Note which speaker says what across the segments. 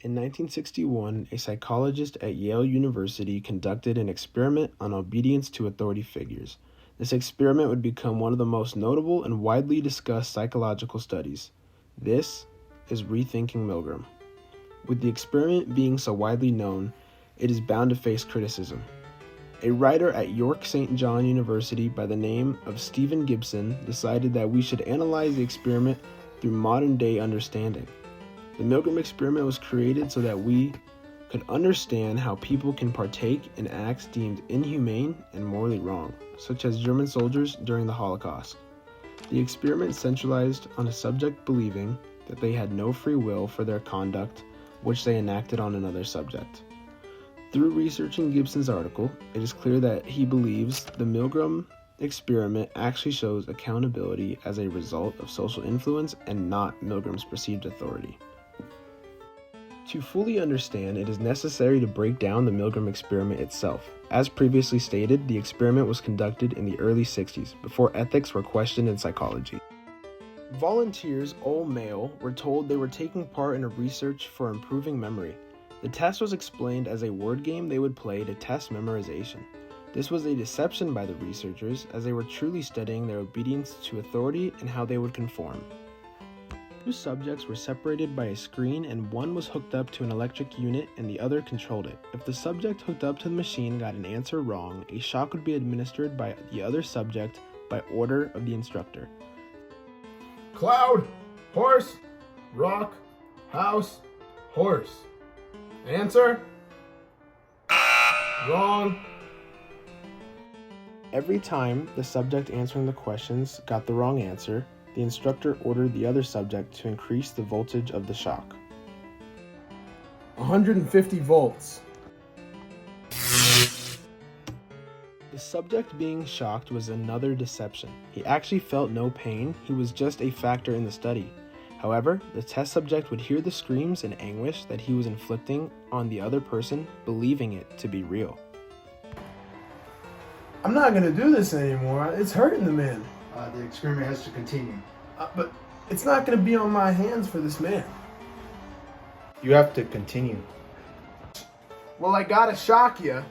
Speaker 1: In 1961, a psychologist at Yale University conducted an experiment on obedience to authority figures. This experiment would become one of the most notable and widely discussed psychological studies. This is Rethinking Milgram. With the experiment being so widely known, it is bound to face criticism. A writer at York St. John University by the name of Stephen Gibson decided that we should analyze the experiment through modern-day understanding. The Milgram experiment was created so that we could understand how people can partake in acts deemed inhumane and morally wrong, such as German soldiers during the Holocaust. The experiment centralized on a subject believing that they had no free will for their conduct, which they enacted on another subject. Through researching Gibson's article, it is clear that he believes the Milgram experiment actually shows accountability as a result of social influence and not Milgram's perceived authority. To fully understand, it is necessary to break down the Milgram experiment itself. As previously stated, the experiment was conducted in the early 60s, before ethics were questioned in psychology. Volunteers, all male, were told they were taking part in a research for improving memory. The test was explained as a word game they would play to test memorization. This was a deception by the researchers, as they were truly studying their obedience to authority and how they would conform. Two subjects were separated by a screen, and one was hooked up to an electric unit and the other controlled it. If the subject hooked up to the machine got an answer wrong, a shock would be administered by the other subject by order of the instructor.
Speaker 2: Cloud, horse, rock, house, horse. Answer? Wrong.
Speaker 1: Every time the subject answering the questions got the wrong answer, the instructor ordered the other subject to increase the voltage of the shock.
Speaker 2: 150 volts.
Speaker 1: The subject being shocked was another deception. He actually felt no pain, he was just a factor in the study. However, the test subject would hear the screams and anguish that he was inflicting on the other person, believing it to be real.
Speaker 2: I'm not gonna do this anymore. It's hurting the man.
Speaker 3: The experiment has to continue.
Speaker 2: But it's not gonna be on my hands for this man.
Speaker 3: You have to continue.
Speaker 2: Well, I gotta shock you.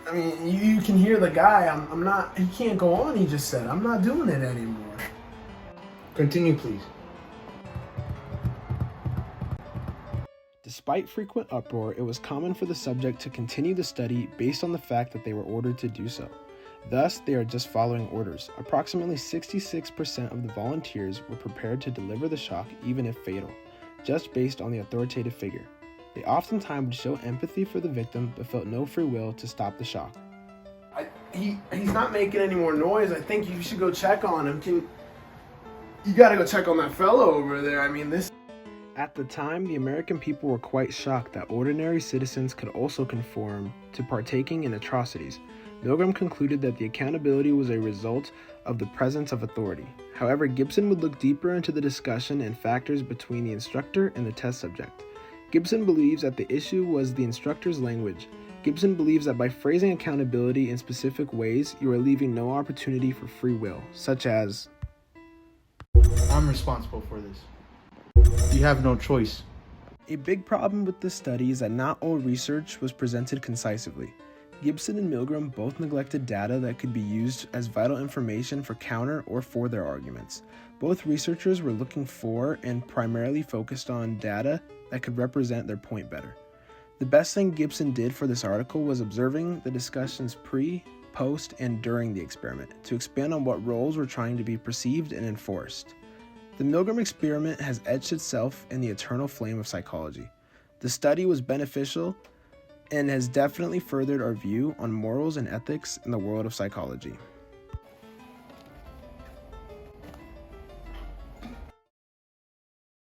Speaker 2: I mean, you can hear the guy. I'm not. He can't go on. He just said, I'm not doing it anymore.
Speaker 3: Continue, please.
Speaker 1: Despite frequent uproar, it was common for the subject to continue the study based on the fact that they were ordered to do so. Thus, they are just following orders. Approximately 66% of the volunteers were prepared to deliver the shock even if fatal, just based on the authoritative figure. They oftentimes would show empathy for the victim but felt no free will to stop the shock.
Speaker 2: He's not making any more noise. I think you should go check on him. You gotta go check on that fellow over there. I mean, this...
Speaker 1: At the time, the American people were quite shocked that ordinary citizens could also conform to partaking in atrocities. Milgram concluded that the accountability was a result of the presence of authority. However, Gibson would look deeper into the discussion and factors between the instructor and the test subject. Gibson believes that the issue was the instructor's language. Gibson believes that by phrasing accountability in specific ways, you are leaving no opportunity for free will, such as,
Speaker 3: I'm responsible for this. You have no choice.
Speaker 1: A big problem with this study is that not all research was presented concisely. Gibson and Milgram both neglected data that could be used as vital information for counter or for their arguments. Both researchers were looking for and primarily focused on data that could represent their point better. The best thing Gibson did for this article was observing the discussions pre, post, and during the experiment to expand on what roles were trying to be perceived and enforced. The Milgram experiment has etched itself in the eternal flame of psychology. The study was beneficial and has definitely furthered our view on morals and ethics in the world of psychology.